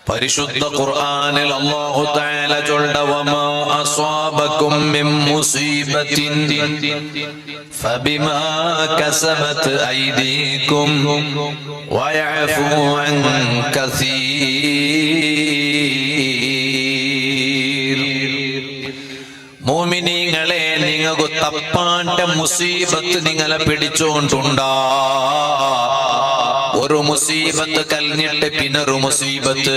പരിശുദ്ധ ഖുർആനിൽ അല്ലാഹു തആല ചൊല്ല വമാ അസ്വാബകും മിൻ മുസീബത്തിൻ ഫബിമാ കസബത് ഐദീകും വയഅഫു അൻ കസീർ. മുഅ്മിനീങ്ങളെ, നിങ്ങൾക്ക് തപ്പാണ്ട മുസീബത്ത് നിങ്ങളെ പിടിച്ചോണ്ടുണ്ടാ. ഒരു മുസീബത്ത് കഴിഞ്ഞിട്ട് പിന്നൊരു മുസീബത്ത്.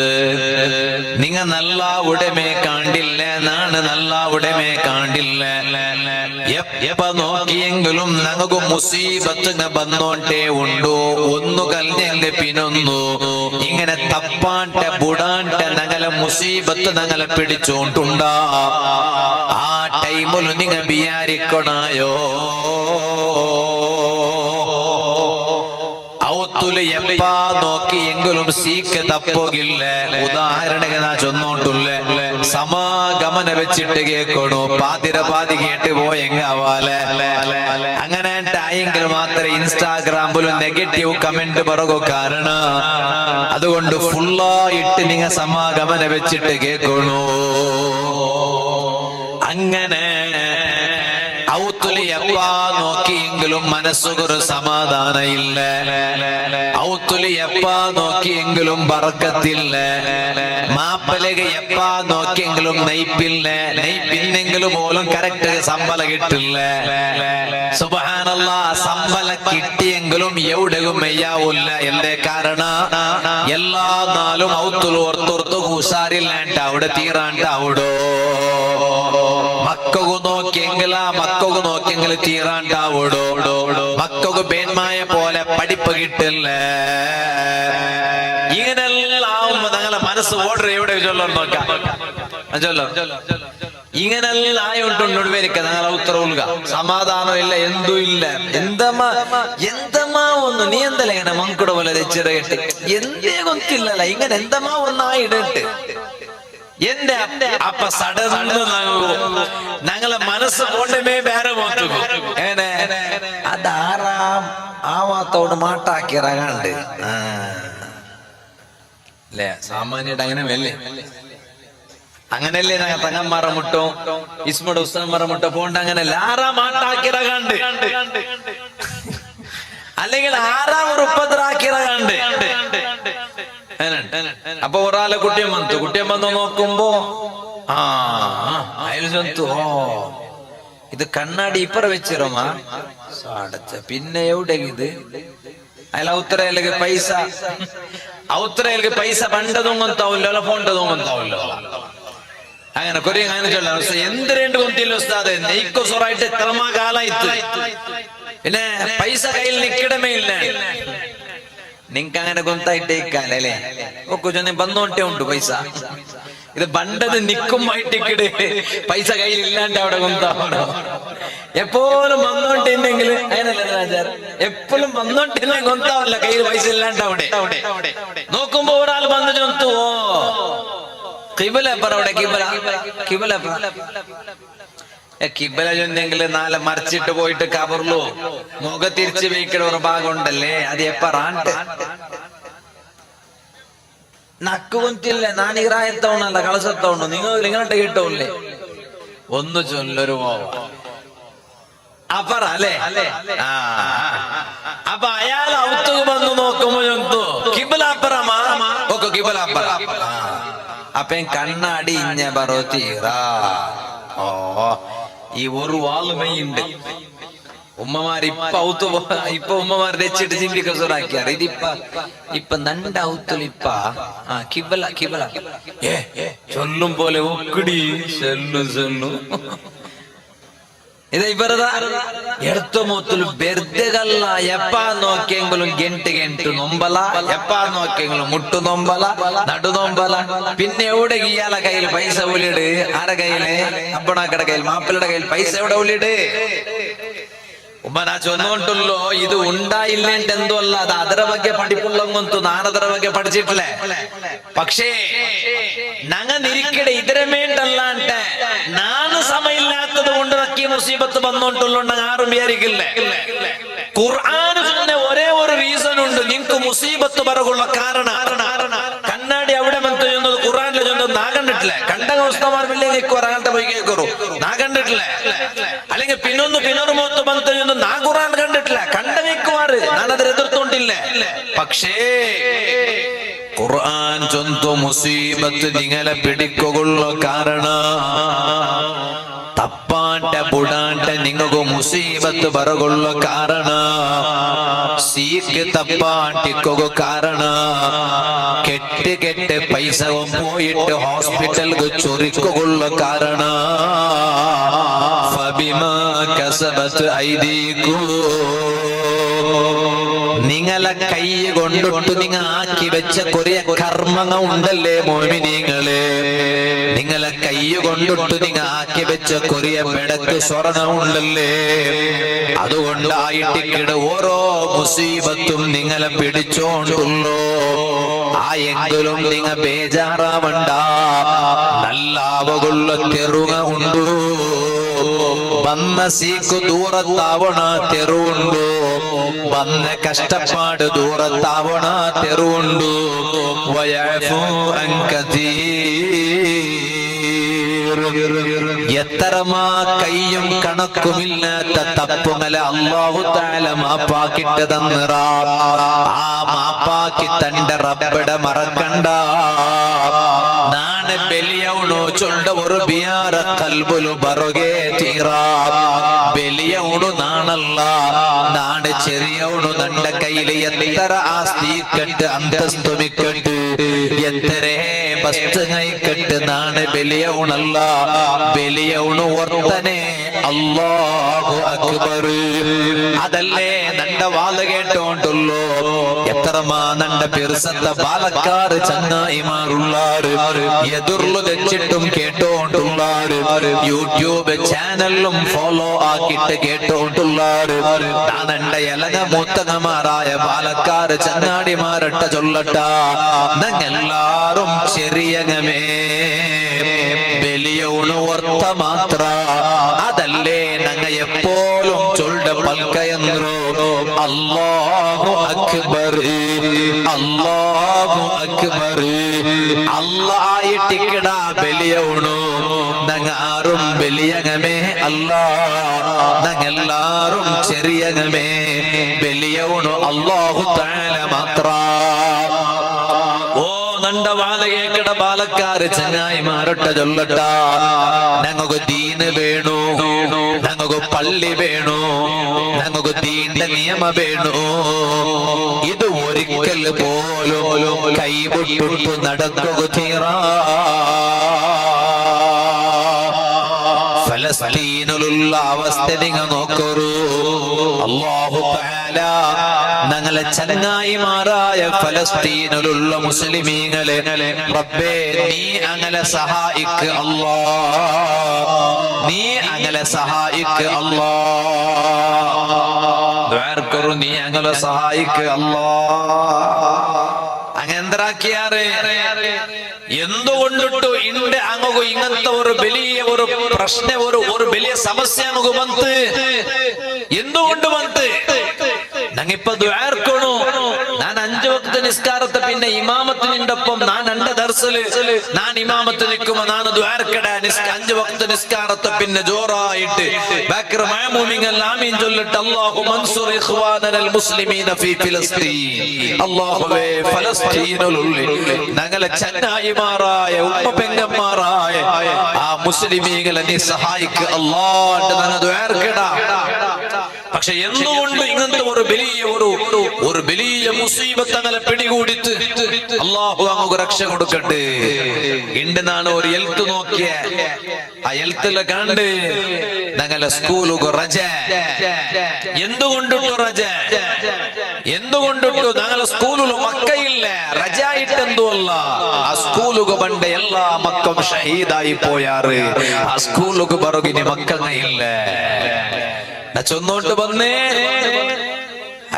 നിങ്ങ നല്ല ഉടമേ കാണ്ടില്ല, നാണ് നല്ല ഉടമേ കാണ്ടില്ല. എപ്പ നോക്കിയെങ്കിലും ഞങ്ങൾക്ക് മുസീബത്ത് വന്നോണ്ടേ ഉണ്ടോ. ഒന്നു കഴിഞ്ഞെങ്കിൽ പിന്നൊന്നു. ഇങ്ങനെ തപ്പാണ്ട ബുടാണ്ട ഞങ്ങളെ മുസീബത്ത് ഞങ്ങളെ പിടിച്ചോണ്ടുണ്ടാ. ആ ടൈമിൽ നിങ്ങ വിചാരിക്കണായോ എപ്പാ നോക്കിയെങ്കിലും സീക്ക് തപ്പോകില്ല. ഉദാഹരണത്തിന് ഞാൻ ചൊന്നോണ്ടുള്ള സമാഗമന വെച്ചിട്ട് കേൾക്കണു. പാതി കേട്ട് പോയെങ്കാവാലെ. അങ്ങനെ ആയെങ്കിൽ മാത്രമേ ഇൻസ്റ്റാഗ്രാമിലും നെഗറ്റീവ് കമന്റ് പറകൂ. കാരണം അതുകൊണ്ട് ഫുള്ളായിട്ട് നിങ്ങ സമാഗമന വെച്ചിട്ട് കേൾക്കണു. അങ്ങനെ ഔത്തുലി എപ്പാ നോക്കിയെങ്കിലും മനസ്സുകൊരു സമാധാന ഇല്ല. ഔത്തുലി എപ്പാ നോക്കിയെങ്കിലും ബർക്കത്തില്ല. മാപ്പലക എപ്പാ നോക്കിയെങ്കിലും നെയ്പ്പില്ല. നെയ്പ്പിന്നെങ്കിലും പോലും കറക്റ്റ് ശമ്പളം കിട്ടില്ല. സുബ്ഹാനല്ലാഹ്, ശമ്പളം കിട്ടിയെങ്കിലും എവിടെയും മെയ്യാവൂല്ല. എന്തേ കാരണം? എല്ലാ നാളും ഔത്തുൽ ഓർത്തോർത്ത് കൂസാരില്ലാണ്ട് അവിടെ തീരാണ്ട് അവിടോ. മക്കു നോക്കിയെങ്കിൽ തീരാണ്ടാവൂടോ. മക്കൾക്ക് പേന്മായ പോലെ പഠിപ്പ് കിട്ടില്ല. ഇങ്ങനെല്ലാം ഞങ്ങളെ മനസ്സ് ഓർഡർ എവിടെ ചൊല്ലാൻ നോക്കാം. ഇങ്ങനെല്ലാം ആയോണ്ടുണ്ടിരിക്ക ഞങ്ങളെ ഉത്തരവുക. സമാധാനം ഇല്ല, എന്തും ഇല്ല. എന്തമാ ഒന്ന് നീ എന്തല്ല ഇങ്ങനെ മങ്കുട പോലെ തെച്ചിടകെട്ട് എന്തേ ಗೊತ್ತಿಲ್ಲಲ್ಲ. ഇങ്ങനെ എന്തമാ ഒന്നായിടട്ട് എന്റെ അപ്പ സഡന്ന് ഞങ്ങളെ മനസ്സ് കൊണ്ടുമേ വേറെ മാറ്റും. അതാറാം ആവാത്തോട് മാട്ടാക്കിറങ്ങാണ്ട് അല്ലേ? സാമാന്യമായിട്ട് അങ്ങനെ അല്ലേ? അങ്ങനല്ലേ ഞങ്ങൾ തങ്ങന്മാറ മുട്ടോ ഇസ്മയുടെ ഉസ്താന്മാറ മുട്ടോ പോണ്ട്. അങ്ങനല്ല, ആറാം മാട്ടാക്കിറങ്ങാണ്ട് അല്ലെങ്കിൽ ആറാം ഒരു ഉപദ്രാക്കിറങ്ങാണ്ട്. അപ്പൊ ഒരാളെ കുട്ടിയം വന്നു നോക്കുമ്പോ അയാൾ ചൊന്തു, ഓ ഇത് കണ്ണാടി ഇപ്പറ വെച്ചിരമാ അടച്ച. പിന്നെ എവിടെ ഇത്? അയാൾ ഔത്തരയിലേക്ക് പൈസ പണ്ടതും കൊത്താവില്ലോ, ഫോണ്ടതും കൊത്താവില്ലോ. അങ്ങനെ കൊറേ അങ്ങനെ ചൊല്ലാം. എന്തിരണ്ട് കൊത്തില്ല ഉസ്താദ്, നെയ്ക്കോ സൊറായിട്ട് എത്രമാ കാലായിട്ട് പിന്നെ പൈസ കയ്യിൽ നിക്കിടമേ ഇല്ല. നിങ്ങക്ക് അങ്ങനെ ഗൊന്തായിട്ടേക്കാലേ ഒക്കൊച്ചൊന്നും വന്നോട്ടേ ഉണ്ട് പൈസ. ഇത് പണ്ടത് നിക്കുമായിട്ടിക്കിട് പൈസ കയ്യിൽ ഇല്ലാണ്ട് അവിടെ കൊന്താവണോ? എപ്പോഴും വന്നോണ്ടില്ലെങ്കിൽ അതിനല്ല ആചാരം. എപ്പോഴും വന്നോണ്ടില്ലെങ്കിൽ കൊന്താവില്ല, കയ്യിൽ പൈസ ഇല്ലാണ്ട് അവിടെ. നോക്കുമ്പോ ഒരാൾ വന്ന് ചൊന്തുവോ കിബിലപ്പറ അവിടെ കിബില ചൊന്നെങ്കിൽ നാളെ മറിച്ചിട്ട് പോയിട്ട് കബറിലോ മുഖ തിരിച്ചു വയ്ക്കണ ഒരു ഭാഗം ഉണ്ടല്ലേ, അത് എപ്പറാണ്ട് നക്ക് കൊന്തില്ല. നാനിറായത്തവണല്ല കളസത്തവണു. നിങ്ങൾ നിങ്ങളുടെ കേട്ടോല്ലേ ഒന്ന് ചൊല്ലൊരു അപ്പറ അല്ലേ? അപ്പൊ അയാൾ ഔത്തു വന്ന് നോക്കുമ്പോ ചൊന്തു കിബിലപ്പറമാ ഒക്കെ കിബിലപ്പറ. അപ്പൊ കണ്ണാടി ഇഞ്ഞ പറോ തീറാ. ഓ ഈ ഒരു വാളുമയുണ്ട്. ഉമ്മമാർ ഇപ്പൊ ഉമ്മമാർ രച്ചിട്ട് ചിന്തിക്ക സുറാക്കിയാറ്. ഇപ്പൊ നണ്ട ഔത്തുലിപ്പ കിബല ചൊല്ലും പോലെ ഒക്കടി ചെല്ലു ഇത് ഇവരതാ എടുത്ത മൂത്തിൽ ಬೆರ್ದೆಗಲ್ಲ. ಎಪ್ಪ ನೋಕೆಂಗಲು ಗೆಂಟು ನೊಂಬಲ, ಎಪ್ಪ ನೋಕೆಂಗಲು ಮುಟ್ಟು ನೊಂಬಲ, ನಡು ನೊಂಬಲ. പിന്നെ എവിടെ ഇയാളെ കയ്യിൽ പൈസ ഉള്ളിട്? ആരുടെ കയ്യില്? അപ്പണാക്കടെ കയ്യിൽ, മാപ്പിളുടെ കയ്യിൽ പൈസ എവിടെ ഉള്ളിട്? ഉമ്മനാ ചൊന്നോണ്ടുള്ളോ ഇത് ഉണ്ടായില്ലേണ്ട എന്തോ അല്ല. അത് ಅದರ ಬಗ್ಗೆ പഠിപ്പുള്ളങ്ങൊന്തു നാനದರ ಬಗ್ಗೆ പഠിച്ചിട്ടില്ലേ. പക്ഷേ ഞങ്ങ നിരിക്കടെ ഇതിരെ മേണ്ടല്ലാണ്ട് നാണ് സമയമില്ലാത്തത് കൊണ്ട് നക്കി മുസീബത്ത് വന്നോണ്ടുള്ളോണ്ട് ആരും വിചാരിക്കില്ലേ. ഖുർആന് തന്നെ ഒരേ ഒരു റീസൺ ഉണ്ട്. നിങ്ങക്ക് മുസീബത്ത് പറകുള്ള കാരണം. കണ്ണാടി അവിടെ കണ്ടിട്ടില്ല. കണ്ട ഉസ്താമാർമില്ലേ അങ്ങനത്തെ പോയി കേൾക്കറു, നാ കണ്ടിട്ടില്ല. അല്ലെങ്കിൽ പിന്നൊരു മൂത്ത് ബന്ധ നാ ഖുർആൻ കണ്ടിട്ടില്ല. കണ്ട വെക്കുമാറ് ഞാനത് എതിർത്തോണ്ടില്ല. പക്ഷേ ഖുർആൻ ചൊന്തു മുസീബത്ത് നിങ്ങളെ പിടിക്കുള്ള കാരണം തപ്പാണ്ട ബുടാണ്ട നിങ്ങൾക്ക് മുസീബത്ത് ಬರಗೊಳ್ಳ ಕಾರಣ സീക്ക് തപ്പാണ്ടിക്കൊക്കെ കാരണം കെട്ട് പൈസ പോയിട്ട് ഹോസ്പിറ്റലിൽ ചൊറിക്കൊള്ള കാരണം ഫബിമാ കസബത് ഐദീകും നിങ്ങളെ കൈ കൊണ്ടിട്ട് നിങ്ങൾ ആക്കി വെച്ച കുറെ കർമ്മങ്ങൾ ഉണ്ടല്ലേ മോമിനീങ്ങളെ, നിങ്ങളെ കൈ കൊണ്ടിട്ട് നിങ്ങൾ ആക്കി വെച്ച കുറെ പെടക്ക് സ്വർണം ഉണ്ടല്ലേ, അതുകൊണ്ടായിട്ടിക്കിട ഓരോ മുസീബത്തും നിങ്ങളെ പിടിച്ചോണ്ടുള്ളൂ. ആയെങ്കിലും നിങ്ങൾ ബേജാറാവണ്ട, നല്ല അവകുള്ള തെറുക ഉണ്ടു. വന്ന സീക്ക് ദൂരത്താവണ തെരുവുണ്ടു, വന്ന കഷ്ടപ്പാട് ദൂരത്താവണ തെരുവുണ്ടു. വയഫു അൻ കതീർ, എത്രമാ കയ്യും കണക്കുമില്ലാത്ത തപ്പുമല അല്ലാഹു തആല മാപ്പാക്കിട്ട് തന്നിറ. ആ മാപ്പാക്കി തന്റെ റബ്ബടെ മറക്കണ്ട. നാണ് ബലിയവണു ചൊണ്ട ഒരു ബിയാറ കൽബുലു ബറുകെ തീറാ. ബലിയവണു നാണല്ല, നാണ് ചെറിയവണു നണ്ട കയ്യില് എത്ര ആസ്തിക്കട്ട് അന്തസ്തുമിക്കട്ട് എത്രേ വസ്തുങ്ങൈക്കട്ട് നാണ് ബലിയവണല്ല. ബലിയവണു ഓർത്തനെ അല്ലാഹു അക്ബർ. അതല്ലേ നണ്ട വാല് കേട്ടോണ്ടുള്ളൂ. എത്രമാ നണ്ട പെരുസത്ത ബാലക്കാർ ചങ്ങായിമാരുള്ളാറ്, എതിർlu തെച്ചിട്ടും കേട്ടോണ്ടുള്ളാറ്, യൂട്യൂബ് ചാനലിലും ഫോളോ ആക്കിയിട്ട് കേട്ടോണ്ടുള്ളാറ്. നണ്ട എലക മൂത്തകമാരായ ബാലക്കാർ ചങ്ങാടിമാരട്ട ചൊല്ലട്ട, ഞങ്ങളാരും ചെറിയങ്ങമേ വലിയവണു ഓർത്ത മാത്ര. അതല്ലേ ഞങ്ങ എപ്പോഴും ചൊല്ല പൽക്കയെന്നോ അല്ലാഹു അക്ബർ, അല്ലാഹു അക്ബർ. അല്ലായിട്ടിക്കട ബലിയവണു ഞങ്ങ ആരും ബലിയങ്ങമേ അല്ല, ഞങ്ങളാരും ചെറിയങ്ങമേ ബലിയവണു അല്ലാഹു തആല മാത്ര. നണ്ട വാലകേക്കട ബാലക്കാര് ചങ്ങായിമാരൊട്ട ചൊല്ലട്ട, ഞങ്ങൾക്ക് ദീന് വേണു, ഞങ്ങൾക്ക് പള്ളി വേണു, ഞങ്ങൾക്ക് ദീന്റെ നിയമ വേണു. ഇത് ഒരിക്കൽ പോലും കൈവിട്ടു നടക്കുക തീറാ. ഫലസ്തീനിലുള്ള അവസ്ഥ നിങ്ങൾ നോക്കൂ. അല്ലാഹു തആല ഞങ്ങളെ ചങ്ങായിമാരായ ഫലസ്തീനിലുള്ള മുസ്ലിമീങ്ങളെ റബ്ബേ നീ അങ്ങനെ സഹായിക്ക് അല്ലാ, നീ അങ്ങനെ സഹായിക്ക് അല്ലാ. ദ്വാർക്കറു നീ അങ്ങനെ സഹായിക്ക് അല്ലാ. അങ്ങെന്തരാക്കിയാറ് എന്തുകൊണ്ടിട്ടു ഇന്റെ അങ്ങു ഇങ്ങനത്തെ ഒരു വലിയ ഒരു പ്രശ്ന ഒരു വലിയ സമസ്യ അങ്ങ് വന്ന് എന്തുകൊണ്ട് വന്ന് ഞങ്ങിപ്പോ ദ്വാർക്കണു. ഞാൻ 5 വക്ത നിസ്കാരത്തെ പിന്നെ ഇമാമത്തിന്റെ ഒപ്പം ഞാൻ എന്റെ ദർസില് ഞാൻ ഇമാമത്ത് നിൽക്കുമ്പോ ഞാൻ ദ്വാർക്കട 5 വക്ത നിസ്കാരത്തെ പിന്നെ ജോറായിട്ട് ബക്കർ മഅമൂമിങ്ങൾ ആമീൻ ചൊല്ലിട്ട് അല്ലാഹു മൻസുർ ഇഖ്വാനൽ മുസ്ലിമീന ഫീ ഫിലസ്തീൻ. അല്ലാഹുവേ ഫലസ്തീനിലുള്ള ഞങ്ങളെ ചങ്ങായിമാരായ ഉമ്മ പെങ്ങന്മാരായ ആ മുസ്ലിമീങ്ങളെ നീ സഹായിക്ക് അല്ലാഹ് എന്ന് ഞാൻ ദ്വാർക്കട. പക്ഷെ എന്തുകൊണ്ട് ഇങ്ങനത്തെ ഒരു വലിയ മുസീബത്ത് അങ്ങനെ പിടികൂടിത്ത് അല്ലാഹു അങ്ങ് രക്ഷ കൊടുക്കട്ടെ. ഇണ്ടെന്നാണ് ഒരു എൽത്ത് നോക്കിയ ആ എൽത്തില് കണ്ട് ഞങ്ങളെ സ്കൂളുക റജ. എന്തുകൊണ്ടിട്ടു റജ? എന്തുകൊണ്ടിട്ടു ഞങ്ങളെ സ്കൂളിൽ മക്കയില്ല റജായിട്ടെന്തോ അല്ല. ആ സ്കൂളുക പണ്ട് എല്ലാ മക്കം ഷഹീദായി പോയാറ്. ആ സ്കൂളുക പറകിനി മക്കങ്ങയില്ല. ചൊന്നോട്ട് വന്നേ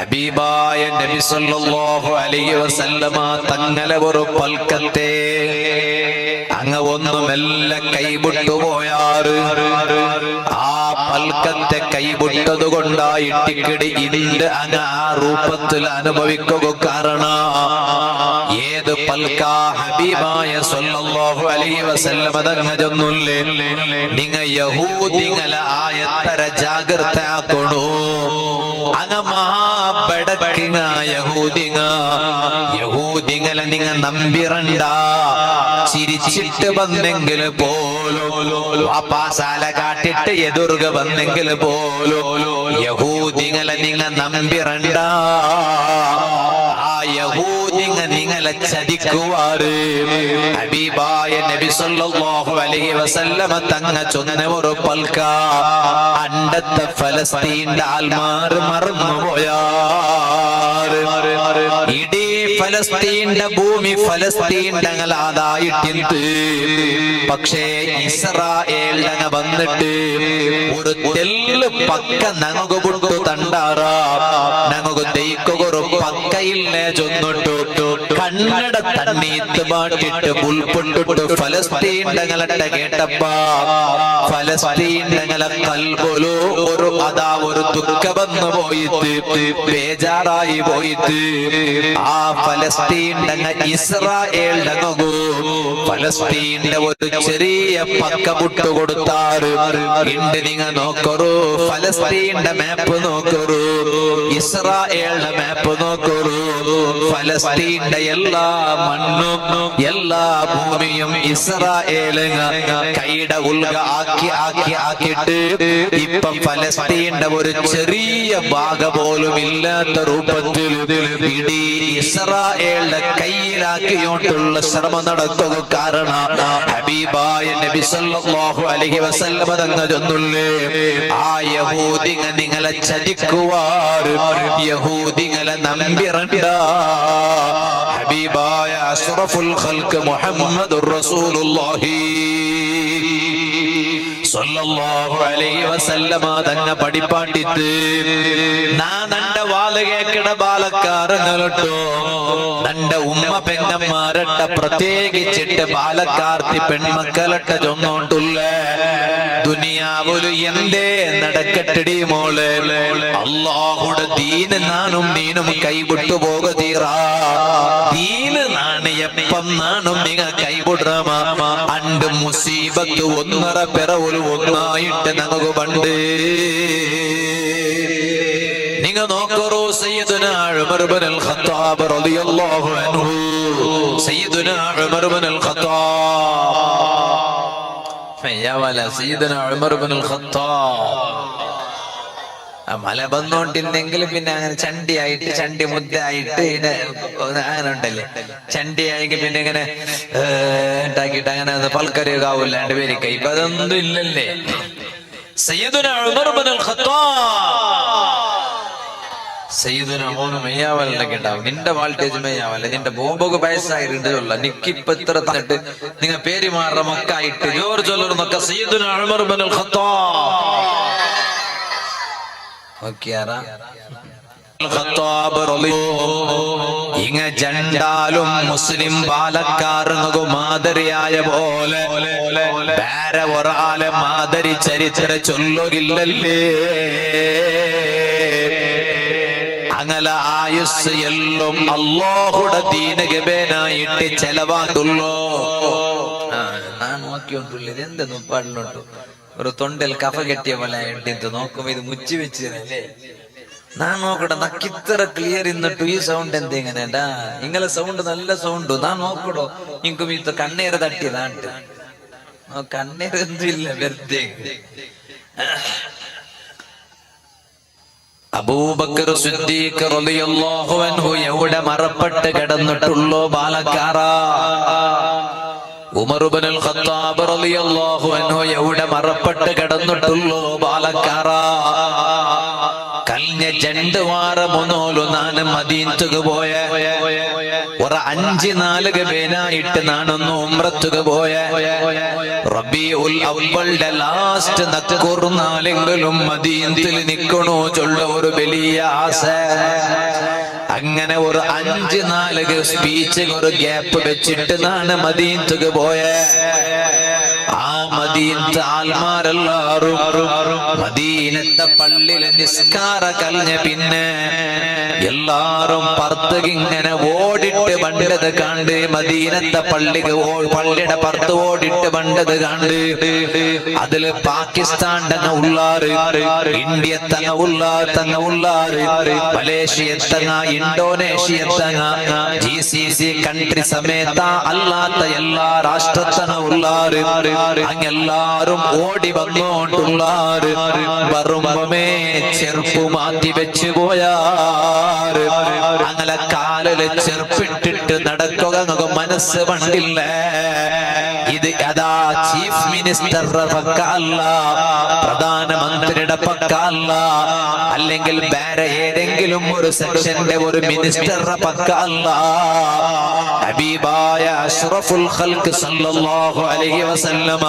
ഹബീബായ നബി സല്ലല്ലാഹു അലൈഹി വസല്ലമ തങ്ങളെ ഒരു പൽക്കത്തെ അങ്ങ് ഒന്ന് മെല്ലെ കൈവിട്ടുപോയാറ്. ആ പൽക്കത്തെ കൈവിട്ടത് കൊണ്ടായിട്ടിക്കടി ഇന്ന് അങ്ങ് ആ രൂപത്തിൽ അനുഭവിക്കുക. കാരണം ഏത് പൽക്ക ഹബീബായ സല്ലല്ലാഹു അലൈഹി വസല്ലമ തങ്ങൾ ചൊന്നുല്ലേ, നിങ്ങ യഹൂദികളെ ആയത്തര ജാഗ്രത ആക്കണോ. അങ്ങ മഹാബടക്കിങ്ങ യഹൂദികളെ നിങ്ങ നമ്പിറണ്ട. ചിരിച്ചിട്ട് വന്നെങ്കിൽ പോലും പാസാല കാട്ടിട്ട് എതിർക വന്നെങ്കിൽ പോലും യഹൂദികളെ നിങ്ങ നമ്പിറണ്ട. ആ യഹൂദിങ്ങ നിങ്ങളെ ചതിക്കുവാറ്. ഹബീബായ നബി സല്ലല്ലാഹു അലൈഹി വസല്ലമ തങ്ങ ചൊന്ന ഒരു പൽക്ക അണ്ടത്തെ ഫലസ്തീന്റെ ആൽമാർ മറന്നുപോയാറ്. ഇടീ ഫലസ്തീന്റെ ഭൂമി ഫലസ്തീൻഡങ്ങളാതായിട്ടുണ്ട്. പക്ഷേ ഇസ്രായേൽ ഞങ്ങ വന്നിട്ട് ഒരു തെല്ല് പക്ക ഞങ്ങൾക്ക് വിട്ടു തണ്ടാറാ. ഞങ്ങൾക്ക് ദൈക്കൊരു പക്കയില്ലേ ചൊന്നിട്ടു കണ്ണട തണ്ണീത്ത് പാട്ടിട്ട് പുൽപ്പൊണ്ടിട്ട് ഫലസ്തീൻഡങ്ങളെ കേട്ടപ്പ ഫലസ്തീൻഡങ്ങളെ കൽബോലോ ഒരു അതാ ഒരു ദുഃഖം വന്നു പോയിട്ട് ബേജാറായി പോയിട്ട് ആ ഫലസ്തീൻഡങ്ങ ഇസ്രായേൽ ഡങ്ങു ഫലസ്തീന്റെ ഒരു ചെറിയ പക്ക വിട്ടു കൊടുത്താറ്. ഇണ്ട് നിങ്ങ നോക്കറൂ, ഫലസ്തീന്റെ മാപ്പ് നോക്കറൂ, ഇസ്രായേലിന്റെ മാപ്പ് നോക്കറൂ. ഫലസ്തീന്റെ എല്ലാ മണ്ണും എല്ലാ ഭൂമിയും ഇസ്രായേലിങ്ങ കൈയുടെ ഉൽഗ ആക്കിയിട്ട് ഇപ്പം ഫലസ്തീന്റെ ഒരു ചെറിയ ഭാഗം പോലും ഇല്ലാത്ത രൂപത്തിൽ ഇടീ ഇസ്രായേലിന്റെ കയ്യിലാക്കിയോണ്ടുള്ള ശ്രമം നടത്തുക. കാരണം ഹബീബായ നബി സല്ലല്ലാഹു അലൈഹി വസല്ലമ തങ്ങൾ ചൊന്നുല്ലേ, ആ യഹൂദിങ്ങ നിങ്ങളെ ചതിക്കുവാറ്. യഹൂദിങ്ങളെ നമ്പിറണ്ട. ഹബീബായ അഷ്റഫുൽ ഖൽഖ് മുഹമ്മദുർ റസൂലുള്ളാഹി സല്ലല്ലാഹു അലൈഹി വസല്ലമ തങ്ങ പഠിപ്പാട്ടിത്ത് നന്റെ വാല് കേക്കട ബാലക്കാരങ്ങളട്ടോ നന്റെ ഉമ്മ പെങ്ങന്മാരട്ട പ്രത്യേകിച്ചിട്ട് ബാലക്കാർത്തി പെൺമക്കളട്ട ചൊന്നോണ്ടുള്ള ദുനിയാവുല് എന്തേ നടക്കട്ടടി മോളെ. അല്ലാഹുടെ ദീന് നാനും നീനും കൈവിട്ടു പോക തീറാ. ദീന് നാണ് എപ്പം നാനും നിങ്ങ കൈവിടമ. അണ്ട് മുസീബത്ത് ഒന്നര പിറവുൽ ഒന്നായിട്ട് നമുക്ക് പണ്ട് നിങ്ങ നോക്കറോ. സയ്യിദുനാ ഉമർ ഇബ്നുൽ ഖത്താബ് റളിയല്ലാഹു അൻഹു, സയ്യിദുനാ ഉമർ ഇബ്നുൽ ഖത്താബ് സയ്യിദുനാ ഉമർ ഇബ്നുൽ ഖത്താബ് മല വന്നോണ്ടിരുന്നെങ്കിൽ പിന്നെ അങ്ങനെ ചണ്ടിയായിട്ട് ചണ്ടി മുദ്ദായിട്ട് അങ്ങനെ ഉണ്ടല്ലേ. ചണ്ടിയായെങ്കിൽ പിന്നെ ഇങ്ങനെ ഉണ്ടാക്കിയിട്ട് അങ്ങനെ പൽക്കറിയാവൂല രണ്ടുപേരിക്ക. ഇപ്പൊ അതൊന്നും ഇല്ലല്ലേ. സയ്യിദുനാ ഉമർ ഇബ്നുൽ ഖത്താബ് സയ്യിദുനാ മോന് മെയ്യാവലൊക്കെ ഉണ്ടാവും. നിന്റെ വാൾട്ടേജ് മെയ്യാവല്ല, നിന്റെ ബോംബൊക്കെ വയസ്സായിട്ട് ചൊല്ല. നിക്കിപ്പൊ ഇത്ര തന്നിട്ട് നിങ്ങ പേര് മാറ മക്കായിട്ട് ജോർ ചൊല്ലുന്നൊക്കെ സയ്യിദുനാ ഉമർ ഇബ്നുൽ ഖത്താബ് ഇങ്ങ ജണ്ടാലും മുസ്ലിം ബാലക്കാർക്ക് മാതരിയായ പോലെ വേറെ ഒരാളെ മാതരി ചരിത്ര ചൊല്ലുകില്ലല്ലേ. അങ്ങനെ ആയുസ് എല്ലാം അല്ലാഹുടെ ദീന് ഗബേനായിട്ട് ചെലവാക്കുള്ളൂ. ഞാൻ നോക്കിയോണ്ടില്ല എന്തെന്നു പാടിലോട്ടു ഒരു തൊണ്ടിൽ കഫ കെട്ടിയ പോലെ ഇട്ടിട്ട് നോക്കുമ്പോ ഇത് മുച്ചി വെച്ചതല്ലേ. നാൻ നോക്കട്ടെ നക്കിത്ര ക്ലിയർ ഇന്നിട്ടു ഈ സൗണ്ട് എന്തെങ്ങനെണ്ടാ. നിങ്ങളെ സൗണ്ട് നല്ല സൗണ്ട്. നാൻ നോക്കടോ നിങ്ങൾക്കും ഇത് കണ്ണീര് തട്ടിയതാണ്ട്. കണ്ണീർ എന്തും ഇല്ല വെറുതെ. അബൂബക്കർ സിദ്ദീഖ് റളിയല്ലാഹു അൻഹു എവിടെ മറപ്പെട്ട് കിടന്നിട്ടുള്ളോ ബാലക്കാരാ. ഉമർ ഇബ്നുൽ ഖത്താബ് റളിയല്ലാഹു അൻഹു എവിടെ മറപ്പെട്ട് കിടന്നിട്ടുള്ളോ ബാലക്കാരാ. കഴിഞ്ഞ 2 വാരം മുന്നോലു നാന് മദീനക്ക് പോയ ഒരു 5 നാളുക പേനായിട്ട് നാണൊന്ന് ഉംറത്തുക പോയ റബീഉൽ അവ്വലിന്റെ ലാസ്റ്റ് നക്കൂർനാലെങ്കിലും മദീനത്തിൽ നിൽക്കണോ ചൊല്ല ഒരു വലിയ ആസ. അങ്ങനെ ഒരു 5 നാളുക സ്പീച്ച് ഒരു ഗ്യാപ്പ് വെച്ചിട്ട് നാണ് മദീനത്തുക പോയ. ആ മദീനത്തെ ആൾമാരെല്ലാരും മദീനത്തെ പള്ളിയിലെ നിസ്കാര കലഞ്ഞ പിന്നെ എല്ലാരും പുറത്തേക്ക് ഇങ്ങനെ ഓടിട്ട് പണ്ടത് കണ്ട് മദീനത്തെ പള്ളിയുടെ പുറത്ത് ഓടിട്ട് പണ്ടത് കണ്ട് അതില് പാകിസ്ഥാൻ തന്നെ ഉള്ളാറ്, ഇന്ത്യ തങ്ങ ഉള്ളാറ്, മലേഷ്യ തങ്ങ, ഇന്തോനേഷ്യ തങ്ങ, GCC കൺട്രി സമേത അല്ലാത്ത എല്ലാ രാഷ്ട്രത്തങ്ങ ഉള്ളാറ്. അങ്ങെല്ലാരും ഓടി വന്നോണ്ടുള്ളാറ്. വരുമ്പമേ ചെറുപ്പ് മാറ്റി വെച്ചു പോയാ അങ്ങനെ കാലില് ചെറുപ്പിട്ടിട്ട് നടക്കുക മനസ്സ് പണ്ടില്ല. ഇത് അതാ ചീഫ് മിനിസ്റ്ററുടെ പക്കല്ല, പ്രധാനമന്ത്രിയുടെ പക്കല്ല, അല്ലെങ്കിൽ വേറെ ഏതെങ്കിലും ഒരു സെക്ഷന്റെ ഒരു മിനിസ്റ്ററുടെ പക്കല്ല. ഹബീബായ അഷ്റഫുൽ ഖൽഖ് സല്ലല്ലാഹു അലൈഹി വസല്ലമ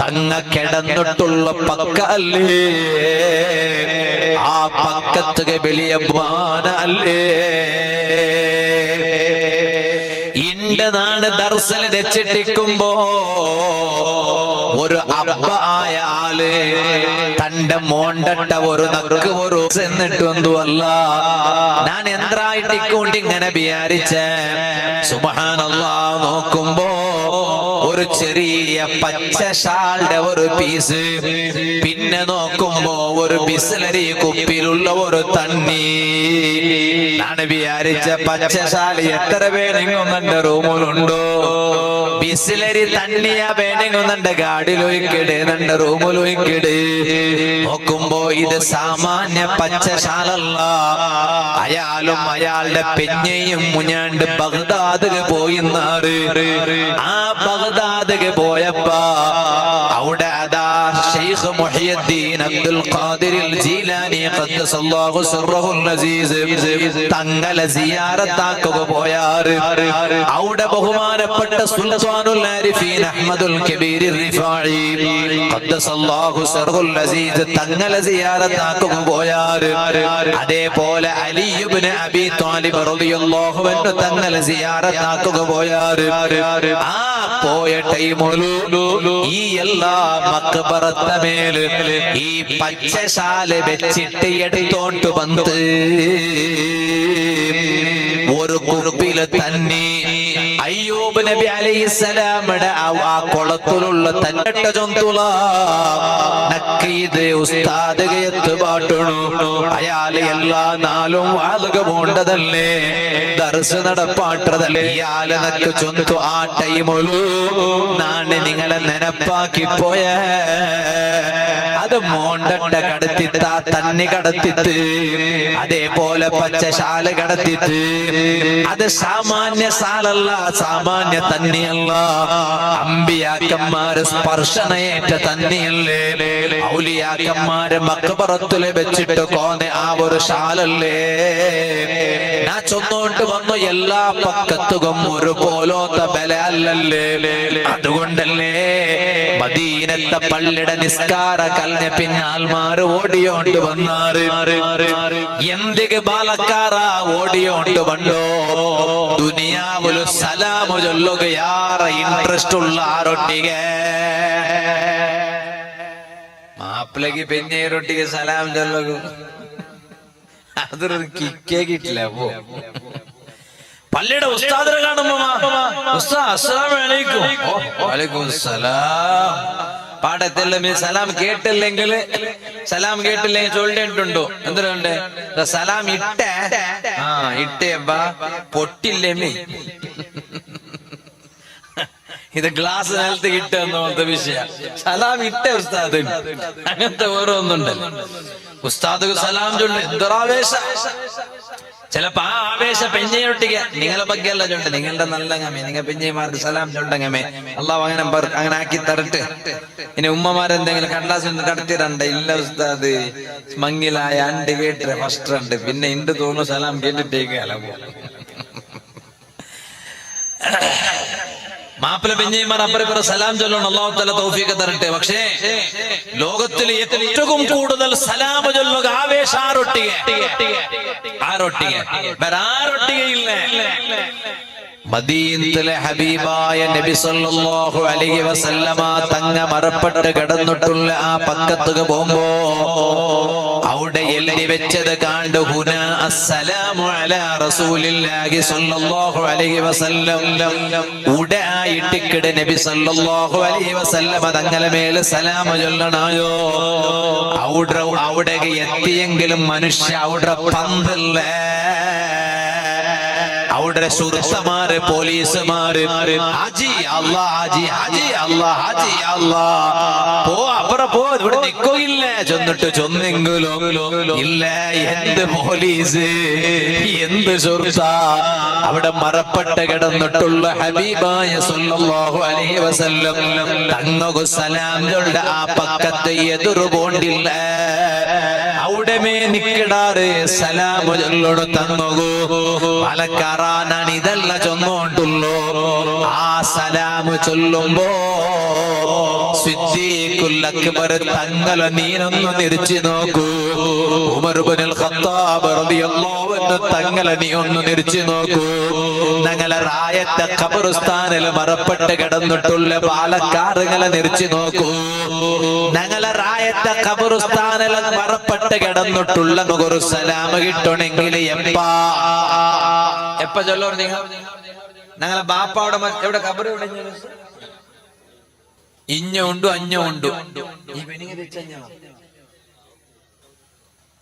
തങ്ങ കിടന്നിട്ടുള്ള പക്കല്ലേ. ആ പക്കത്ത് വലിയ മാനല്ലേ. ഇന്റെ നാട് ദർസൽ വെച്ചിട്ടിരിക്കുമ്പോ ഒരു അബ്ബ ആയ ആള് തന്റെ മോണ്ടട്ട ഒരു നക്ക് ഒരു എന്നിട്ട് ഒന്നുമല്ല ഞാൻ എന്തായിട്ടിക്കൊണ്ട് ഇങ്ങനെ വിചാരിച്ച സുബ്ഹാനല്ലാഹ് നോക്കുമ്പോ ഒരു ചെറിയ പച്ച ഷാളുടെ ഒരു പീസ്, പിന്നെ നോക്കുമ്പോ ഒരു ബിസ്ലരി കുപ്പിയിലുള്ള ഒരു തണ്ണി. ഞാൻ വിചാരിച്ച പച്ച ഷാല് എത്ര വേണമെങ്കിലും എന്റെ റൂമിലുണ്ടോ, ബിസ്ലരി തണ്ണിയ വേണമെങ്കിലും എന്റെ ഗാഡിലൊഴിക്കിട്, എന്റെ റൂമിലൊഴിക്കിട്. നോക്കുമ്പോ ഇത് സാമാന്യ പച്ച ഷാലല്ല. അയാളും അയാളുടെ പെഞ്ഞയും മുഞ്ഞാണ്ട് ബഗ്ദാദ് പോയിന്നാറ്. ആ ബഗ്ദാദ് പോയപ്പോ അവിടെ അതാ ശൈഖ് മുഹിയുദ്ദീൻ അബ്ദുൽ ഖാദിർ ജീലാനി ഖദ്ദസല്ലാഹു സിർറഹുൽ അസീസ് തങ്ങളെ സിയാറത്താക്കുക പോയാറ്. അവിടെ ബഹുമാനപ്പെട്ട സുൽത്താനുൽ ആരിഫീൻ അഹ്മദുൽ കബീർ റിഫാഈ ഖദ്ദസല്ലാഹു സിർറഹുൽ അസീസ് തങ്ങളെ സിയാറത്താക്കുക പോയാറ്. അതേപോലെ അലി ഇബ്നു അബീ ത്വാലിബ് റളിയല്ലാഹു അൻഹു തങ്ങളെ സിയാറത്താക്കുക പോയാറ്. ആ പോയ ടൈമിലു ഈ എല്ലാ മക്ബറത്തെ മേല് ഈ പച്ചശാല വെച്ചിട്ട് എടുത്തോണ്ട് വന്ന് ഒരു കുറുപ്പില് തന്നെ അയ്യൂബ് നബി അലൈഹിസ്സലാമിന്റെ ആ കുളത്തിലുള്ള തന്നിട്ട ജന്തുള നക്കീത് ഉസ്താദ് എത്ത് പാട്ടണു. അയാള് എല്ലാ നാളും വാളുക പോണ്ടതല്ലേ, ദർസ് നടപ്പാട്ടതല്ലേ. ഇയാള് നക്ക് ചൊന്തു ആ ടൈമൊരു നാണ് നിങ്ങളെ നെനപ്പാക്കി പോയ അത് മോണ്ടട്ട കടത്തിത്ത തന്നി കടത്തിത്ത്, അതേപോലെ പച്ചശാല കടത്തിത്ത്. അത് സാമാന്യ സാലല്ല, സാമാന്യ തന്നെയല്ല. അമ്പിയാക്കന്മാര് സ്പർശനയേറ്റ തന്നെയല്ലേ. ഔലിയാക്കന്മാര് മക്ബറത്തില് വെച്ചിട്ട് കോന്നെ ആ ഒരു ശാലല്ലേ. ഞാൻ ചൊന്നോട്ട് വന്നു എല്ലാ പക്കത്തുകം ഒരു പോലോത്ത ബല അല്ലല്ലേ. അതുകൊണ്ടല്ലേ മദീനത്തെ പള്ളിയുടെ നിസ്കാര കലഞ്ഞ പിന്നാൽമാര് ഓടിയോണ്ട് വന്നാറ്. എന്തിക്ക് ബാലക്കാര ഓടിയോണ്ട് വണ്ടോ ദുനിയാവുല് സലാമു ചൊല്ലുകയാറ ഇൻട്രസ്റ്റ് ഉള്ള ആരൊട്ടിಗೆ മാപ്പിളക്ക് പെഞ്ഞേരൊട്ടിಗೆ സലാം ചൊല്ലുക അതൊരു കിക്കേ കിട്ടില്ല. പോ പള്ളിയുടെ ഉസ്താദിനെ കാണുമ്പോ ഉസ്താദ് അസ്സലാമു അലൈക്കും. വഅലൈക്കും സലാം. പാടത്തെല്ലാം സലാം കേട്ടില്ലെങ്കിൽ ചൊല്ലിട്ടുണ്ടോ എന്തുണ്ട് സലാം ഇട്ടേ ഇട്ടേപ്പാ പൊട്ടില്ലേ മീ ഇത് ഗ്ലാസ് നിലത്ത് കിട്ടുന്ന വിഷയ സലാം ഇട്ടേ ഉസ്താദ് അങ്ങനത്തെ ഓരോന്നുണ്ടല്ലോ. ഉസ്താദ് സലാം ചൊല്ലി എന്തൊരാവേശ. ചിലപ്പോ ആ ആവേശ പെഞ്ഞയൊട്ടിക്ക് നിങ്ങളെ ബഗ്ഗല്ല ചൊണ്ട് നിങ്ങളുടെ നല്ല ഗമേ നിങ്ങൾ പെഞ്ഞമാർക്ക് സലാം ചൊണ്ടങ്ങമേ അള്ളാഹു അങ്ങനെ ആക്കി തരട്ടെ. ഇനി ഉമ്മമാരെന്തെങ്കിലും കടലാസ് കടത്തിരണ്ട ഇല്ല ഉസ്താദ് മങ്ങിലായ അണ്ട് കേട്ട് ഫസ്റ്റ് ഉണ്ട് പിന്നെ ഇണ്ട് തോന്നുന്നു സലാം കേട്ടിട്ടേക്കല്ല. മാപ്പിള പെഞ്ഞിമാർ അപ്പുറം സലാം ചൊല്ലണം, അല്ലാഹു തആല തൗഫീഖ് തരട്ടെ. പക്ഷേ ലോകത്തിൽ ഏറ്റവും കൂടുതൽ സലാം ചൊല്ലുക ആവേശ ആരൊട്ടിಗೆ വേറാരൊട്ടികയില്ല. മദീനത്തിലെ ഹബീബായ നബി സല്ലല്ലാഹു അലൈഹി വസല്ലമ തങ്ങ മറപ്പെട്ട് കിടന്നിട്ടുള്ള ആ പക്കത്തുക പോകുമ്പോ അവിടെ എഴുതി വെച്ചത് കണ്ടു, ഹുന അസ്സലാമു അലാ റസൂലില്ലാഹി സല്ലല്ലാഹു അലൈഹി വസല്ലം. ഉടയായിട്ടിക്കട് നബി സല്ലല്ലാഹു അലൈഹി വസല്ലമ തങ്ങളെ മേലെ സലാം ചൊല്ലണായോ. അവിടെ എത്തിയെങ്കിലും മനുഷ്യ അവിടെ പന്തല്ല, അവിടെ സുഹൃത്തമാര് പോലീസുമാര് ഹാജി അല്ലാ ഹാജി ഹാജി അല്ലാ ഹാജി അല്ലാ പോ അപ്പുറം പോ, ഇവിടെ നിൽക്കില്ല. ചൊന്നെങ്കിലും ഇല്ല. എന്ത് പോലീസ്, എന്ത് സുഹൃത്ത. അവിടെ മറപ്പെട്ട് കിടന്നിട്ടുള്ള ഹബീബായ സല്ലല്ലാഹു അലൈഹി വസല്ലം തങ്ങൾക്കു സലാം ചൊല്ല ആ പക്കത്ത് എതിർ പോണ്ടില്ല. അവിടെ മേ നിക്കിടാറ് സലാമു ചൊല്ലണു തങ്ങകു പാലക്കാറാനാണ് ഇതല്ല ചൊന്നോണ്ടുള്ളൂ. ആ സലാമു ചൊല്ലുമ്പോ സിദ്ദീഖുൽ അക്ബർ തങ്ങളെ നീനൊന്ന് നിരിച്ചു നോക്കൂ. ഉമർ ഇബ്നുൽ ഖത്താബ് റളിയല്ലാഹു അൻഹു തങ്ങളെ നീ ഒന്ന് നിരിച്ചു നോക്കൂ. ഞങ്ങളെ റായത്തെ ഖബർസ്ഥാനിൽ മറപ്പെട്ട് കിടന്നിട്ടുള്ള പാലക്കാറുകളെ നിരിച്ചു നോക്കൂ. ഞങ്ങളെ റായത്തെ ഖബർസ്ഥാനിൽ മറപ്പെട്ട് കിടന്നിട്ടുള്ള ഒരു സലാം കിട്ടണമെങ്കിൽ എപ്പ ചൊല്ലോ നിങ്ങൾ. ഞങ്ങളെ ബാപ്പ അവിടെ എവിടെ ഖബർ എവിടെ ഇഞ്ഞ ഉണ്ടു അഞ്ഞ ഉണ്ടു ഈ പെണ്ണിങ്ങ തിരിച്ചഞ്ഞ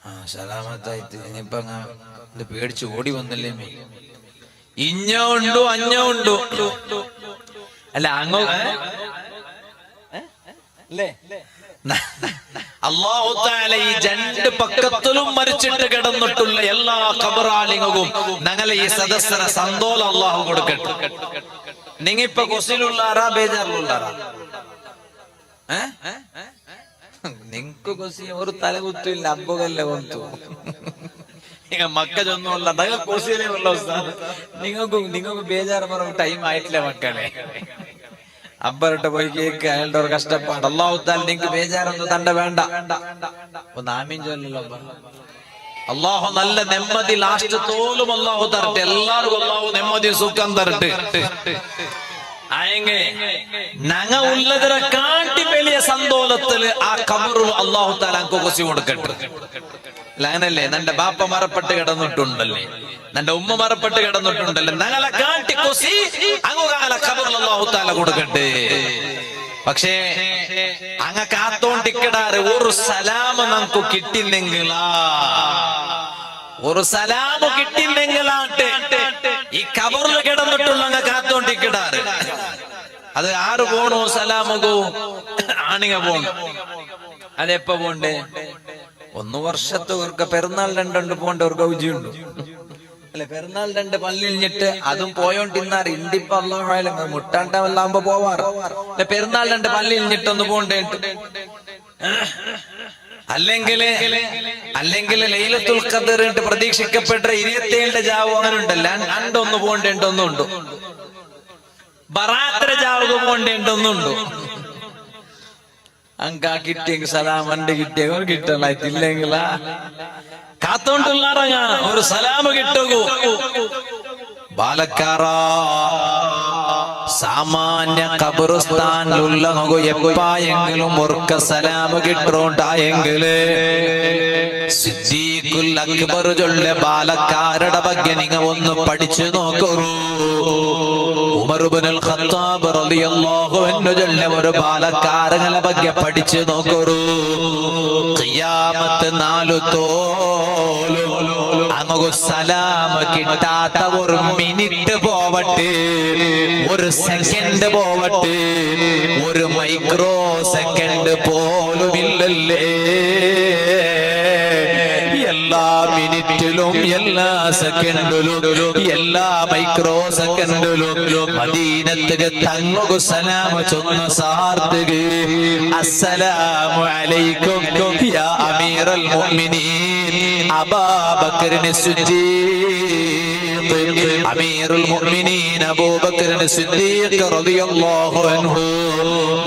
ആ സലാമത്തായിട്ട് ഇനിയിപ്പൊ ഇത് പേടിച്ച് ഓടി വന്നില്ലേ മേ. ഇഞ്ഞ ഉണ്ടു അഞ്ഞ ഉണ്ടു അല്ല അങ്ങോ അല്ലാഹു തആല ഈ രണ്ട് പക്കത്തിലും മരിച്ചിട്ട് കിടന്നിട്ടുള്ള എല്ലാ ഖബറാലിങ്ങും ഞങ്ങളെ ഈ സദസ്സന സന്തോഷം അല്ലാഹു കൊടുക്കട്ടെ. നിങ്ങിപ്പോ കൊസിലുള്ളാറാ ബേജാറിലുള്ളാറാ? നിങ്ങക്ക് കൊസി ഒരു തലകുത്തില്ല, അബ്ബുകല്ലേ കൊന്തു ಈಗ ಮಕ್ಕದೊಂದು ನಗ ಕೋಸಿನೇ ಉಳ್ಳ ನಿಮಗೂ ಬೇಜಾರು ಬರೋ ಟೈಮ್ ಆಯ್ತಿಲ್ಲ ಮಕ್ಕಳೇ. അബ്ബറിട്ട പോയി കേക്ക് അയാളുടെ ഒരു കഷ്ടപ്പാട്. അല്ലാഹു തആല നിങ്ങൾക്ക് ബേജാറൊന്നും തണ്ട വേണ്ട. ഒന്ന് ആമീൻ ചൊല്ലല്ലോ. അല്ലാഹു നല്ല നെമ്മതി ലാസ്റ്റ് തോലും അല്ലാഹു തരട്ടെ. എല്ലാവർക്കും അല്ലാഹു നെമ്മതി സുഖം തരട്ടെ. ആയെങ്കിൽ ഞങ്ങ ഉള്ളതിനെ കാട്ടി വലിയ സന്തോഷത്തില് ആ ഖബറും അല്ലാഹു തആല കൊസി കൊടുക്കട്ടെ. അങ്ങനല്ലേ? നിന്റെ ബാപ്പ മറപ്പെട്ട് കിടന്നിട്ടുണ്ടല്ലേ, നിന്റെ ഉമ്മ മറപ്പെട്ട് കിടന്നിട്ടുണ്ടല്ലേ, ഞങ്ങളെ കാട്ടി കൊസി അങ്ങ് ഖബറിൽ അല്ലാഹു തആല കൊടുക്കട്ടെ. പക്ഷേ അങ്ങ കാത്തോണ്ടിക്കിടാറ് ഒരു സലാം നമുക്ക് കിട്ടിന്നെങ്കിലാ, ഒരു സലാം കിട്ടിന്നെങ്കിലാട്ടെ ഈ ഖബറിൽ കിടന്നിട്ടുള്ള അങ്ങ് കാത്തോണ്ടിക്കിടാറ്. അത് ആറ് പോണോ സലാമകോ? ആണിങ്ങ പോണു. അതെപ്പ പോണ്ടേ? 1 വർഷത്തെ ഒരു പെരുന്നാൾ രണ്ടുണ്ട് പോണ്ട ഒരു ഗൗജിയുണ്ട് അല്ലെ. പെരുന്നാൾ 2 പള്ളിയിഞ്ഞിട്ട് അതും പോയോണ്ടിന്നാറ്. ഇന്ത്യപ്പ അല്ലാഹു മുട്ടാണ്ടല്ലാകുമ്പോ പോവാറ്. പെരുന്നാൾ 2 പള്ളിയിഞ്ഞിട്ടൊന്ന് പോണ്ടേട്ട്. അല്ലെങ്കിൽ ലൈലത്തുൽ ഖദർ പ്രതീക്ഷിക്കപ്പെട്ട 27 ജാവു അങ്ങനെ ഉണ്ടല്ലോ, അണ്ടൊന്ന് പോണ്ടേണ്ടൊന്നുണ്ട്. ബറാത്ര ജാവുക പോണ്ടേണ്ടൊന്നുണ്ട്. അങ്ക കിട്ടിയെങ്കിൽ സലാം അണ്ട് കിട്ടിയ കിട്ടണത്തില്ലെങ്കിലാ കാത്തോണ്ടുള്ളാറ ഞാൻ ഒരു സലാം കിട്ടുകൂ. ബാലക്കാറ സാമാന്യ ഖബർസ്ഥാനിലുള്ള എപ്പായെങ്കിലും ഒർക്ക സലാം കിട്ടോണ്ടായെങ്കില് സിദ്ദീഖുൽ അക്ബർ ചൊല്ല ബാലക്കാരുടെ ಬಗ್ಗೆ നിങ്ങൾ ഒന്ന് പഠിച്ചു നോക്കൂ. ഉമർ ഇബ്നുൽ ഖത്താബ് റളിയല്ലാഹു അൻഹു ചൊല്ല ഒരു ബാലക്കാരങ്ങളെ ಬಗ್ಗೆ പഠിച്ചു നോക്കൂ. ഖിയാമത്ത് 4 തോലു അങ്ങ് സലാം കിട്ടാത്ത ഒരു മിനിറ്റ് പോവട്ടെ, ഒരു സെക്കൻഡ് പോവട്ടെ, ഒരു മൈക്രോ സെക്കൻഡ് പോലുമില്ലല്ലേ. എല്ലാ മിനിറ്റിലും എല്ലാ സെക്കൻഡിലും എല്ലാ മൈക്രോ സെക്കൻഡിലും മദീനത്തുക തങ്ങു സലാം ചൊന്ന സാർത്തുക അസ്സലാമു അലൈക്കും യാ അമീറൽ മുഅ്മിനീൻ അബൂബക്കർ സിദ്ദീഖ് അമീറുൽ മുഅ്മിനീൻ അബൂബക്കർ സിദ്ദീഖ് റളിയല്ലാഹു അൻഹു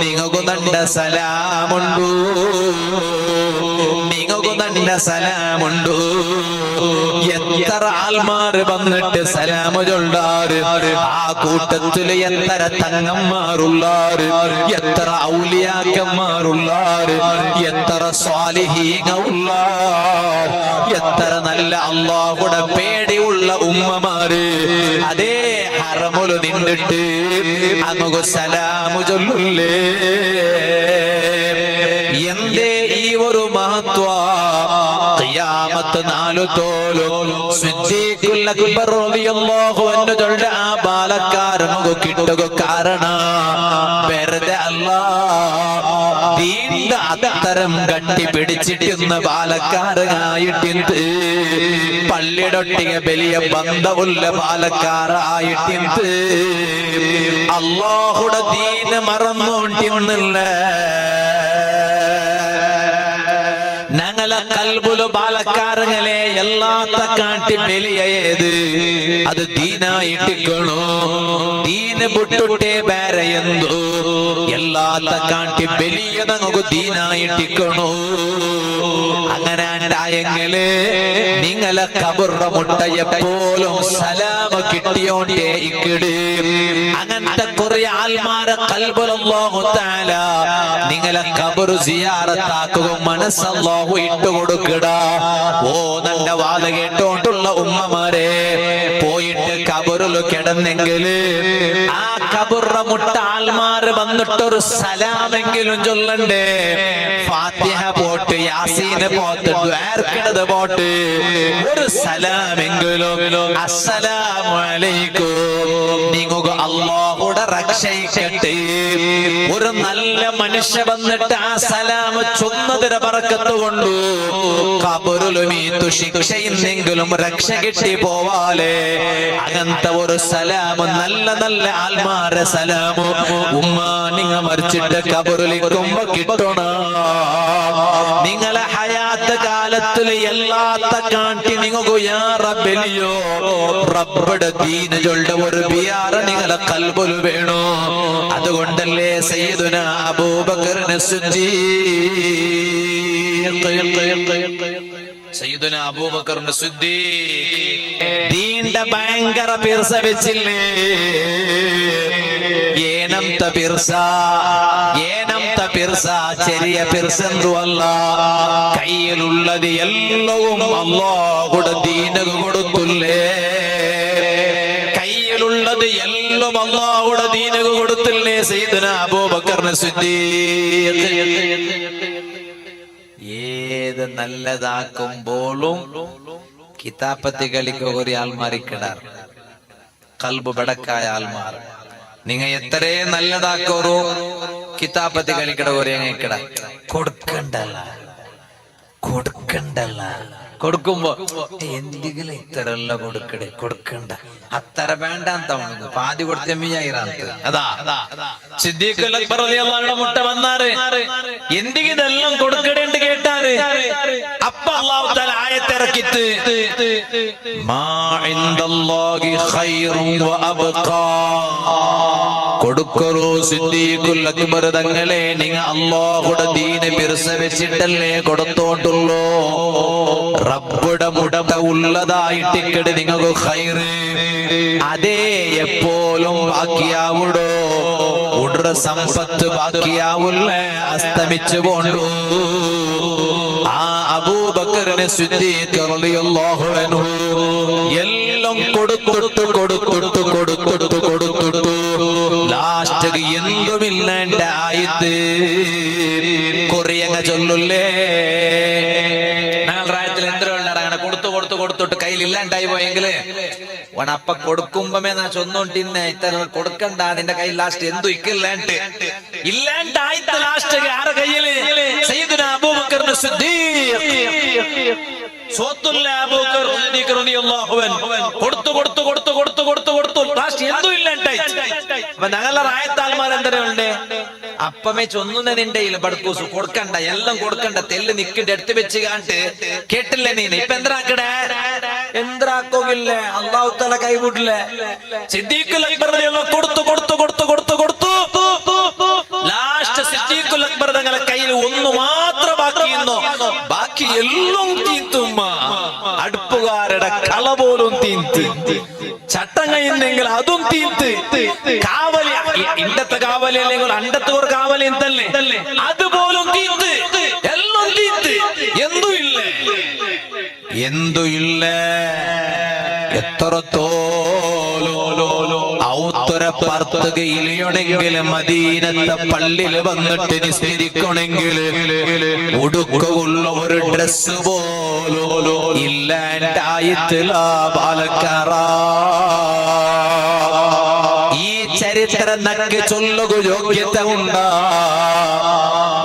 നിങ്ങൾക്ക് നല്ല സലാമുണ്ടു, നിങ്ങൾക്ക് നല്ല സലാമുണ്ടു. എത്ര ആൾമാർ വന്നിട്ട് സലാമു ചൊല്ലാറ്, ആ കൂട്ടത്തില് എത്ര തങ്ങന്മാരുള്ളാറ്, എത്ര ഔലിയാക്കന്മാരുള്ളാറ്, എത്ര സ്വാലിഹീങ്ങളുള്ളാർ, എത്ര നല്ല അല്ലാഹുടെ പേടിയുള്ള ഉമ്മമാര് അതേ ഹറമുല് നിന്നിട്ട് നമുക്ക് സലാമു ചൊല്ലുല്ലേ. എന്തേ ഈ ഒരു മഹത്വ ഖിയാമത്ത് നാലു തോലും സിദ്ദീഖുൽ അക്ബർ റളിയല്ലാഹു അൻഹു ചൊല്ല ആ ബാലക്കാരനു കിട്ടുക കാരണ വെറുതെ അല്ലാഹ് ദീനിന്റെ അത്തരം കട്ടി പിടിച്ചിട്ടുന്ന ബാലക്കാരനായിട്ടിന്ത് പള്ളിടൊട്ടിക വലിയ ബന്ധമുള്ള ബാലക്കാരായിട്ടിന്ത് അല്ലാഹുടെ ദീന് മറന്നോണ്ടിന്നില്ല. ഞങ്ങളെ കൽബുല് ബാലക്കാരങ്ങളെ എല്ലാത്ത കാട്ടി വലിയത് അത് ദീനായിട്ടിക്കണോ, ദീന് പൊട്ടുട്ടേ വേറെ എന്തോ എല്ലാത്ത കാട്ടി വലിയ നമുക്ക് ദീനായിട്ടിക്കണോ. അങ്ങനെ ഉണ്ടായെങ്കില് നിങ്ങളെ കബറുടെ മുട്ട എപ്പോഴും സലാമ കിട്ടിയോണ്ടേ ഇക്കിട്. അങ്ങനത്തെ കുറെ ആൽമാരെ കൽബുൽ അല്ലാഹു തആല നിങ്ങളെ കബറു സിയാറത്താക്കുക, മനസ്സല്ലാഹു ഇട്ടുകൊടുക്കടാ. ഓ നല്ല വാദ കേട്ടോണ്ടുള്ള ഉമ്മമാരെ പോയിട്ട് കബറില് കിടന്നെങ്കില് ആ കബറുടെ മുട്ട ആൽമാര് വന്നിട്ടൊരു സലാമെങ്കിലും ചൊല്ലണ്ടേ. ഫാത്തിഹ പോട്ട്, യാസീന് പോട്ട്, ദ്വാർക്കിടത് പോട്ട്, ഒരു സലാമെങ്കിലും അസ്സലാമു അലൈക്കും നിങ്ങൾക്ക് അല്ലാഹുടെ രക്ഷയിക്കട്ടെ. ഒരു നല്ല മനുഷ്യ വന്നിട്ട് ആ സലാമ് ചൊന്നതിന് ബറക്കത്ത് കൊണ്ടു കബറിലുമീത്തു ശിക്ഷയിന്നെങ്കിലും രക്ഷ കിട്ടി പോവാലേ. അങ്ങനത്തെ ഒരു സലാമ് നല്ല നല്ല ആൽമാരെ സലാമു ഉമ്മ നിങ്ങ മരിച്ചിട്ട് കബറിലിരിക്കുമ്പോ കിട്ടണ. നിങ്ങളെ ഹയാത്ത് കാലത്തില് എല്ലാത്ത കാട്ടി നിങ്ങൾക്ക് യാ റബ്ബിലിയോ റബ്ബുടെ ദീന് ചൊല്ല ഒരു ബിയാറ് നിങ്ങളെ കൽബിൽ വേണോ. അതുകൊണ്ടല്ലേ സയ്യിദുനാ അബൂബക്കറിന് സയ്യിദുനാ അബൂബക്കറിന് ദീന്റെ ഭയങ്കര പിർസ വെച്ചില്ലേ. ഏനംത പിർസ ചെറിയ പിർസെന്തുവല്ല, കയ്യിലുള്ളത് എല്ലവും അല്ലാഹുടെ ദീനു കൊടുത്തുല്ലേ. കയ്യിലുള്ളത് എല്ലാം അല്ലാഹുടെ ദീനു കൊടുത്തില്ലേ സയ്യിദുനാ അബൂബക്കറിന് സിദ്ദീഖ്. ഏത് നല്ലതാക്കുമ്പോഴും കിതാപത്തി കളിക്ക് ഒരു ആൾമാരിക്കിടാർ, കൽബ് ബടക്കായ ആൾമാർ. നിങ്ങ എത്രേ നല്ലതാക്കോറോ കിതാപത്തി കളിക്കട ഒരേ കിട കൊടുക്കണ്ടല്ല, കൊടുക്കണ്ടല്ല. കൊടുക്കുമ്പോ എന്തെങ്കിലും ഇത്തരല്ല കൊടുക്കണ്ട, അത്ര വേണ്ടാൻ തവണ പാതി കൊടുത്തമ്മയായിരാന്ത്. അതാ സിദ്ദീഖുൽ അക്ബർ റളിയല്ലാഹു അൻഹു മുട്ട വന്നാറ് എന്തെങ്കിലും ഇതെല്ലാം കൊടുക്കടേണ്ട് കേട്ടാറ്. അപ്പ അല്ലാഹു തആല ആയത്തിറക്കിത്ത് മാ ഇൻദല്ലാഹി ഖൈറുൻ വ അബ്ഖാ. കൊടുക്കറോ സിദ്ദീഖുൽ അക്ബർ തങ്ങളെ, നിങ്ങ അല്ലാഹുടെ ദീന് പിർസ വെച്ചിട്ടല്ലേ കൊടുത്തോണ്ടുള്ളൂ. റബ്ബുടെ മുടമ ഉള്ളതായിട്ടിക്കട് നിങ്ങൾക്ക് ഖൈറ് അതേ എപ്പോഴും ബാക്കിയാവുടോ. ഉടറ സമ്പത്ത് ബാക്കിയാവുള്ള അസ്തമിച്ചു പോണ്ടു. ആ അബൂബക്കറിനെ സിദ്ദീഖ് റളിയല്ലാഹു അൻഹു എല്ലാം കൊടുത്തു ലാസ്റ്റ് എന്തുമില്ലാണ്ടായത് കൊറിയങ്ങ ചൊല്ലുല്ലേ. ഞങ്ങൾ പ്രായത്തിൽ എന്തിനാണ് കൊടുത്തിട്ട് കയ്യിൽ ഇല്ലാണ്ടായി പോയെങ്കില് ഓണപ്പ കൊടുക്കുമ്പമേ നാ ചൊന്നോണ്ടിന്നെ ഇത്ര കൊടുക്കണ്ട, നിന്റെ കയ്യിൽ ലാസ്റ്റ് എന്തു ഇല്ലാണ്ടായിട്ട് ലാസ്റ്റ് ആരുടെ കയ്യില് സയ്യിദുനാ അബൂബക്കറിന് സിദ്ദീഖ് കൊടുത്തു ലാസ്റ്റ് എന്തും ഇല്ലാണ്ടായി. അപ്പൊ ഞങ്ങളുടെ റായത്താൽമാർ എന്തരയുണ്ട്, അപ്പമേ ചൊന്നുന്നതിന്റെ ബടുക്കൂസ് കൊടുക്കണ്ട, എല്ലാം കൊടുക്കണ്ട, തെല്ല് നിക്കിന്റെ എടുത്ത് വെച്ച് കാണ്ട് കേട്ടില്ലേ നീ. ഇപ്പൊ എന്താക്കടേ എന്തിനാക്കോകില്ലേ അള്ളാഹു തആല കൈവിടില്ലേ സിദ്ദീഖുൽ അക്ബർ കൊടുത്തു ലാസ്റ്റ് സിദ്ദീഖുൽ അക്ബർ തങ്ങളെ കയ്യിൽ ഒന്ന് മാത്രം ബാക്കിയുന്നു ബാക്കി എല്ലാം തീന്തുമ്മ അടുപ്പുകാരുടെ കള പോലും തീന്ത് ചട്ടം കഴിയുന്നെങ്കിൽ അതും തീന്ത് കാവലി ഇണ്ടത്തെ കാവലി അല്ലെങ്കിൽ അണ്ടത്തോർ കാവലി എന്തല്ലേ അതുപോലും തീന്ത് എല്ലാം തീന്ത് എന്തു ഇല്ല എത്രത്തോലോ ഔത്തര പർത്തുകയിലെങ്കിൽ മദീനത്തെ പള്ളിയിൽ വന്നിട്ട് നിസ്കരിക്കണമെങ്കിൽ ഉടുക്കുള്ള ഒരു ഡ്രസ് പോലോ ഇല്ലാണ്ടായിട്ടില്ല പാലക്കാറ ഈ ചരിത്രം നക്ക് ചൊല്ലുക യോഗ്യത ഉണ്ടാ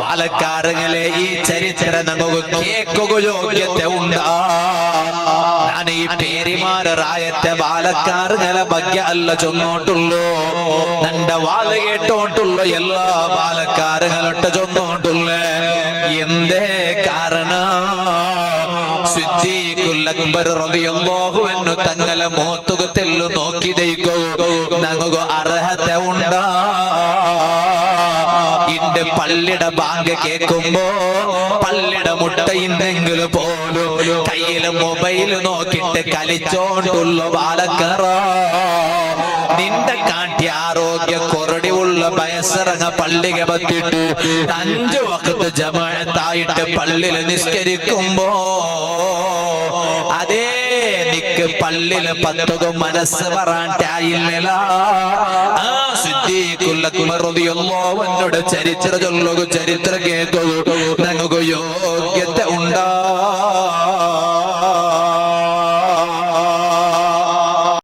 പാലക്കാരങ്ങളെ ഈ ചരിത്രം നമുക്ക് കേൾക്കുക യോഗ്യത ഉണ്ടാ ഞാൻ ഈ പേരിമാരായത്തെ പാലക്കാരങ്ങളെ ഭാഗ്യ അല്ല ചൊന്നോട്ടുള്ളൂ നന്റെ വാല കേട്ടോട്ടുള്ള എല്ലാ പാലക്കാരങ്ങളൊട്ട് ചൊന്നോട്ടുള്ള എന്തേ കാരണം സിദ്ദീഖുൽ അക്ബർ റളിയല്ലാഹു അൻഹു തങ്ങളെ മോത്തുകത്തെല്ലു നോക്കിതേക്കോ നമുക്ക് അർഹത ഉണ്ടാ ഇന്റെ പള്ളിയുടെ ബാങ്ക് കേൾക്കുമ്പോ പള്ളിയുടെ മുട്ടയിന്നെങ്കിലും പോലും കയ്യില് മൊബൈല് നോക്കിട്ട് കളിച്ചോണ്ടുള്ള പാലക്കാറ നിന്റെ കാട്ടി ആരോഗ്യ കൊറടിയുള്ള വയസ്സിറങ്ങ പള്ളിക പറ്റിട്ട് 5 വഖത്ത് ജമാഅത്തായിട്ട് പള്ളിയിൽ നിസ്കരിക്കുമ്പോ അതേ നിക്ക് പള്ളിയില് 10 മനസ്സ് പറയാനില്ല ആ സിദ്ദീഖുൽ അക്ബർ റളിയല്ലാഹു അൻഹുടെ ചരിത്രം ചൊല്ലുക ചരിത്രം കേൾക്കുക ഞങ്ങൾക്ക്